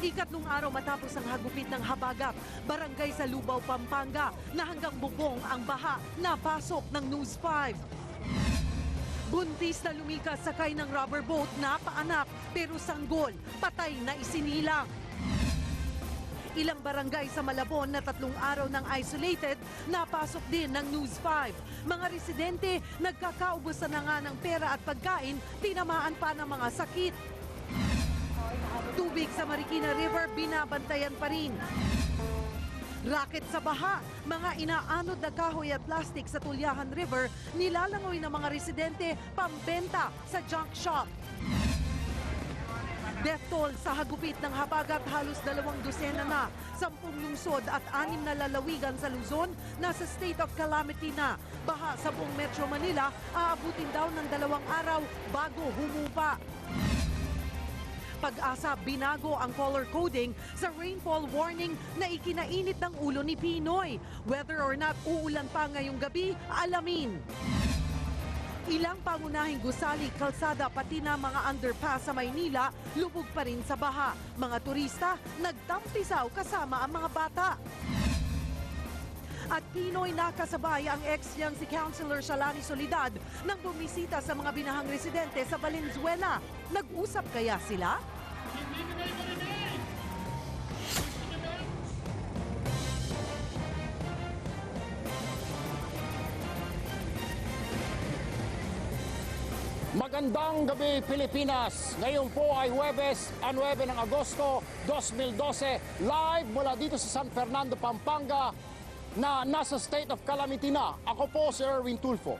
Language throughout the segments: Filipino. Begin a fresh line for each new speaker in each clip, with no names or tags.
Ikatlong araw matapos ang hagupit ng habagat, barangay sa Lubao, Pampanga, na hanggang bubong ang baha napasok ng News 5. Buntis na lumikas sakay ng rubber boat na paanak pero sanggol, patay na isinilang. Ilang barangay sa Malabon na 3 araw ng isolated, napasok din ng News 5. Mga residente, nagkakaubusan na nga ng pera at pagkain, tinamaan pa ng mga sakit. Tubig sa Marikina River, binabantayan pa rin. Racket sa baha, mga inaanod na kahoy at plastic sa Tulyahan River, nilalangoy ng mga residente pambenta sa junk shop. Death toll sa hagupit ng habagat, halos 200 na. 10 lungsod at 6 na lalawigan sa Luzon nasa state of calamity na. Baha sa buong Metro Manila, aabutin daw ng 2 araw bago humupa. Pag-asa, binago ang color coding sa rainfall warning na ikinainit ng ulo ni Pinoy. Whether or not uulan pa ngayong gabi, alamin. Ilang pangunahing gusali, kalsada pati na mga underpass sa Maynila lubog pa rin sa baha. Mga turista nagtampisaw kasama ang mga bata. At Pinoy nakasabay ang ex niyang si Councilor Shalani Solidad nang bumisita sa mga binahang residente sa Valenzuela. Nag-usap kaya sila?
Magandang gabi, Pilipinas! Ngayon po ay Huwebes, 9 ng Agosto, 2012, live mula dito sa San Fernando, Pampanga, na nasa state of calamity na. Ako po si Erwin Tulfo.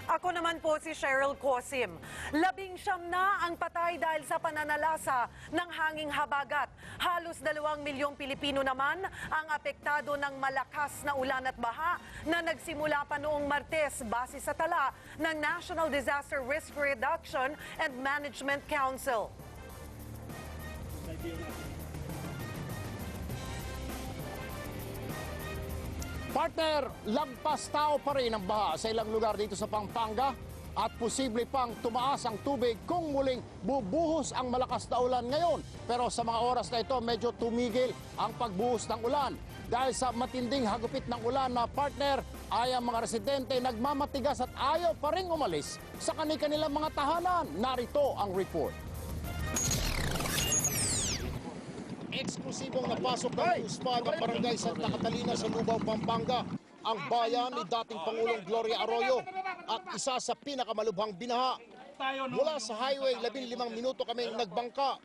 Ako naman po si Cheryl Cosim. 19 na ang patay dahil sa pananalasa ng hanging habagat. Halos 2 milyong Pilipino naman ang apektado ng malakas na ulan at baha na nagsimula pa noong Martes base sa tala ng National Disaster Risk Reduction and Management Council.
Partner, lagpas tao pa rin ang baha sa ilang lugar dito sa Pampanga at posible pang tumaas ang tubig kung muling bubuhos ang malakas na ulan ngayon. Pero sa mga oras na ito, medyo tumigil ang pagbuhos ng ulan. Dahil sa matinding hagupit ng ulan na partner, ay ang mga residente nagmamatigas at ayaw pa rin umalis sa kanilang mga tahanan. Narito ang report. Eksklusibong napasok ng News 5 ang barangay Santa Catalina sa Lubao, Pampanga, ang bayan ni dating Pangulong Gloria Arroyo at isa sa pinakamalubhang binaha. Mula sa highway, 15 minuto kami nagbangka.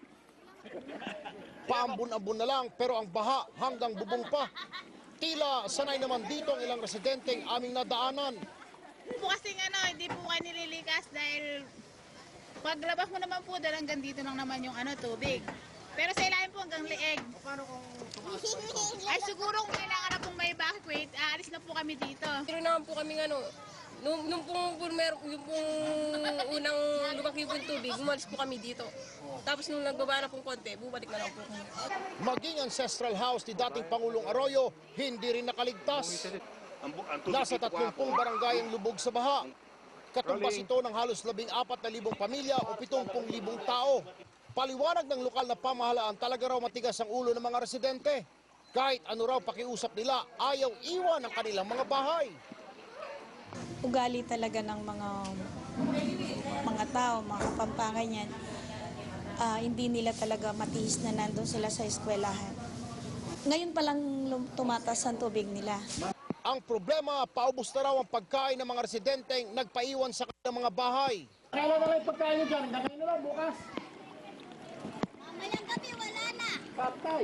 Paambun-ambun na lang pero ang baha hanggang bubong pa. Tila sanay naman dito ang ilang residenteng aming nadaanan.
Po kasing hindi po kayo nililikas dahil paglabas mo naman po dahil hanggang dito lang naman yung tubig. Pero sa ilalim po hanggang leeg. Ay siguro kung kailangan na pong may evacuate, aalis na po kami dito.
Pero naman po kami nung pong unang lumaki po yung tubig, umalis po kami dito. Tapos nung nagbaba na pong konti, bubalik na lang po kami.
Maging ancestral house ni dating Pangulong Arroyo, hindi rin nakaligtas. Nasa 30 barangay ang lubog sa baha. Katumbas ito ng halos 14,000 pamilya o 70,000 tao. Paliwanag ng lokal na pamahalaan, talaga raw matigas ang ulo ng mga residente. Kahit ano raw pakiusap nila, ayaw iwan ang kanilang mga bahay.
Ugali talaga ng mga tao, mga Kapampangan yan. Hindi nila talaga matiis na nandun sila sa eskwelahan. Ngayon pa lang tumatas ang tubig nila.
Ang problema, paubos na raw ang pagkain ng mga residenteng nagpaiwan sa kanilang mga bahay. Kailan na kayo pagkain nyo dyan? Hanggang na lang, bukas.
Mamayang gabi, wala na.
Patay.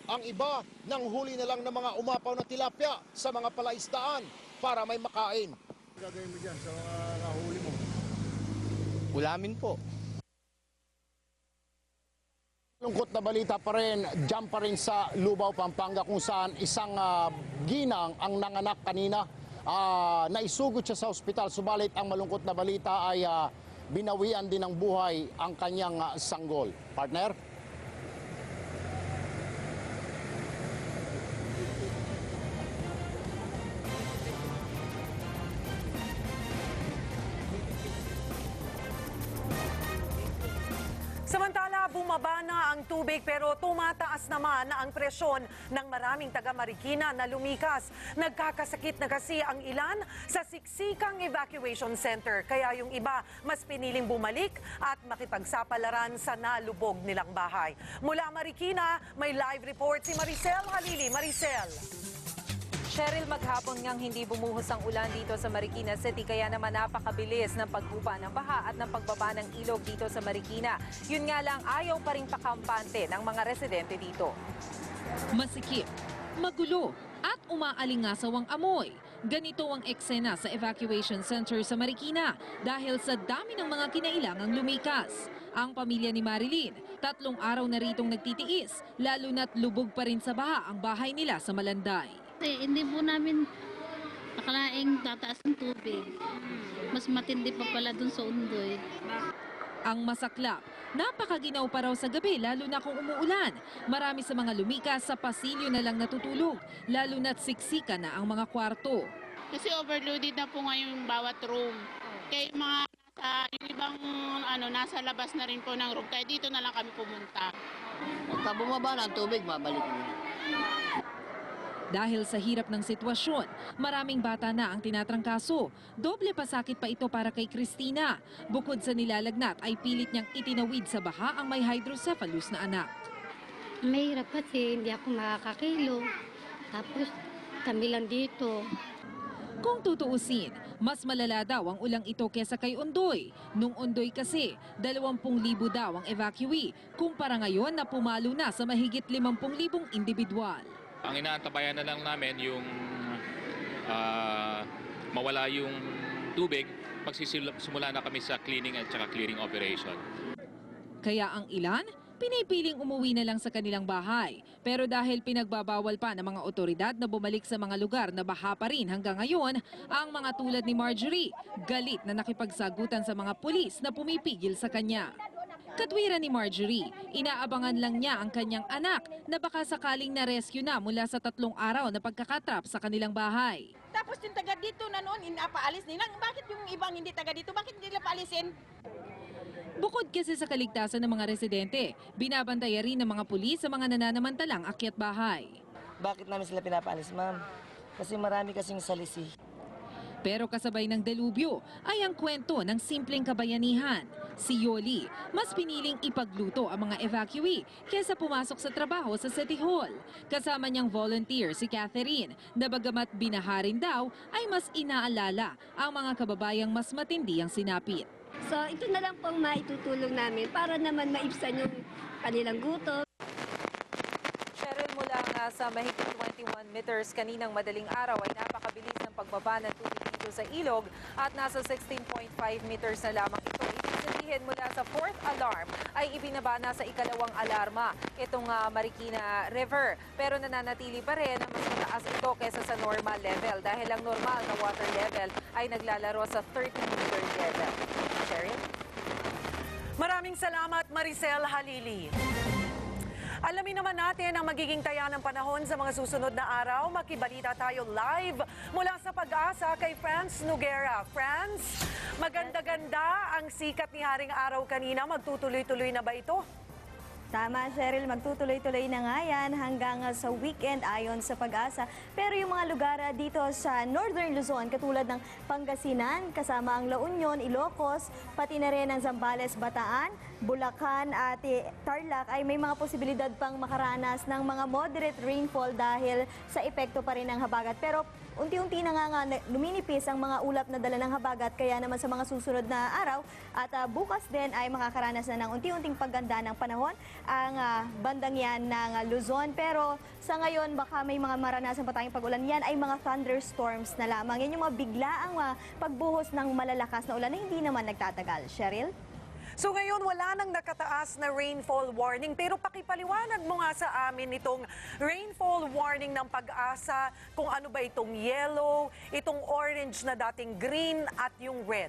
Ang iba, nanghuli na lang ng mga umapaw na tilapia sa mga palaisdaan para may makain. Ano gagawin mo dyan sa mga nahuli mo?
Ulamin po.
Lungkot na balita pa rin, dyan pa rin sa Lubao, Pampanga kung saan isang ginang ang nanganak kanina. Naisugod siya sa ospital, subalit ang malungkot na balita ay binawian din ng buhay ang kanyang sanggol. Partner?
Samantala, Bumaba na ang tubig pero tumataas naman ang presyon ng maraming taga Marikina na lumikas. Nagkakasakit na kasi ang ilan sa siksikang evacuation center. Kaya yung iba mas piniling bumalik at makipagsapalaran sa nalubog nilang bahay. Mula Marikina, may live report si Maricel Halili. Maricel.
Cheryl, maghapon ngang hindi bumuhos ang ulan dito sa Marikina City kaya naman napakabilis ng pagbuba ng baha at ng pagbaba ng ilog dito sa Marikina. Yun nga lang, ayaw pa rin pakampante ng mga residente dito.
Masikip, magulo at umaalingasaw ang amoy. Ganito ang eksena sa evacuation center sa Marikina dahil sa dami ng mga kinailangang lumikas. Ang pamilya ni Marilyn, 3 araw na ritong nagtitiis, lalo na't lubog pa rin sa baha ang bahay nila sa Malanday.
Hindi po namin akalaing tataas ng tubig. Mas matindi pa pala dun sa Undoy.
Ang masaklap, napakaginaw pa raw sa gabi lalo na kung umuulan. Marami sa mga lumikas sa pasilyo na lang natutulog, lalo na't siksika na ang mga kwarto.
Kasi overloaded na po ngayon yung bawat room. Kaya yung mga yung ibang nasa labas na rin po ng room. Kaya dito na lang kami pumunta.
Pagka bumaba na ang tubig, babalik na.
Dahil sa hirap ng sitwasyon, maraming bata na ang tinatrangkaso. Doble pasakit pa ito para kay Christina. Bukod sa nilalagnat ay pilit niyang itinawid sa baha ang may hydrocephalus na anak.
Mahirap kasi hindi ako makakakilo. Tapos kami lang dito.
Kung tutuusin, mas malala daw ang ulang ito kesa kay Ondoy. Nung Ondoy kasi, 20,000 daw ang evacuee, kumpara ngayon na pumalo na sa mahigit 50,000 individual.
Ang inaantabayan na lang namin yung mawala yung tubig, magsisimula na kami sa cleaning at saka clearing operation.
Kaya ang ilan, pinipiling umuwi na lang sa kanilang bahay. Pero dahil pinagbabawal pa ng mga otoridad na bumalik sa mga lugar na baha pa rin hanggang ngayon, ang mga tulad ni Marjorie, galit na nakipagsagutan sa mga pulis na pumipigil sa kanya. Katwiran ni Marjorie, inaabangan lang niya ang kanyang anak na baka sakaling na-rescue na mula sa 3 araw na pagkakatrap sa kanilang bahay.
Tapos yung taga dito na noon, inapaalis nila. Bakit yung ibang hindi taga dito? Bakit hindi nila paalisin?
Bukod kasi sa kaligtasan ng mga residente, binabantayan rin ng mga pulis sa mga nananamantalang akyat bahay.
Bakit namin sila pinapaalis, ma'am? Kasi marami kasing salisi.
Pero kasabay ng delubyo ay ang kwento ng simpleng kabayanihan. Si Yoli, mas piniling ipagluto ang mga evacuee kesa pumasok sa trabaho sa City Hall. Kasama niyang volunteer si Catherine na bagamat binaharin daw ay mas inaalala ang mga kababayang mas matindi ang sinapit.
So ito na lang pong maitutulong namin para naman maibsan yung kanilang gutom.
Cheryl, mula nga sa mahigit 21 meters kaninang madaling araw ay napakabilis ng pagbaba ng tubig dito sa ilog at nasa 16.5 meters na lamang ito. Ibig sabihin mula sa 4th alarm ay ibinaba na sa ikalawang alarma itong Marikina River. Pero nananatili pa rin na mas mataas ito kaysa sa normal level dahil ang normal na water level ay naglalaro sa 30-meter level. Cheryl?
Maraming salamat, Maricel Halili. Alamin naman natin ang magiging taya ng panahon sa mga susunod na araw. Makibalita tayo live mula sa Pag-asa kay Franz Noguera. Franz, maganda-ganda ang sikat ni Haring Araw kanina. Magtutuloy-tuloy na ba ito?
Tama, Cheryl, magtutuloy-tuloy na nga yan hanggang sa weekend ayon sa Pag-asa. Pero yung mga lugar dito sa Northern Luzon, katulad ng Pangasinan, kasama ang La Union, Ilocos, pati na rin ang Zambales, Bataan, Bulacan at Tarlac ay may mga posibilidad pang makaranas ng mga moderate rainfall dahil sa epekto pa rin ng habagat. Pero unti-unti na nga luminipis ang mga ulap na dala ng habagat, kaya naman sa mga susunod na araw at bukas din ay makakaranas na ng unti-unting pagganda ng panahon ang bandang yan ng Luzon. Pero sa ngayon baka may mga maranasan pa tayong pag-ulan. Yan ay mga thunderstorms na lamang. Yan yung mga biglaang pagbuhos ng malalakas na ulan na hindi naman nagtatagal. Cheryl?
So ngayon wala nang nakataas na rainfall warning, pero pakipaliwanag mo nga sa amin itong rainfall warning ng Pag-asa, kung ano ba itong yellow, itong orange na dating green at yung red.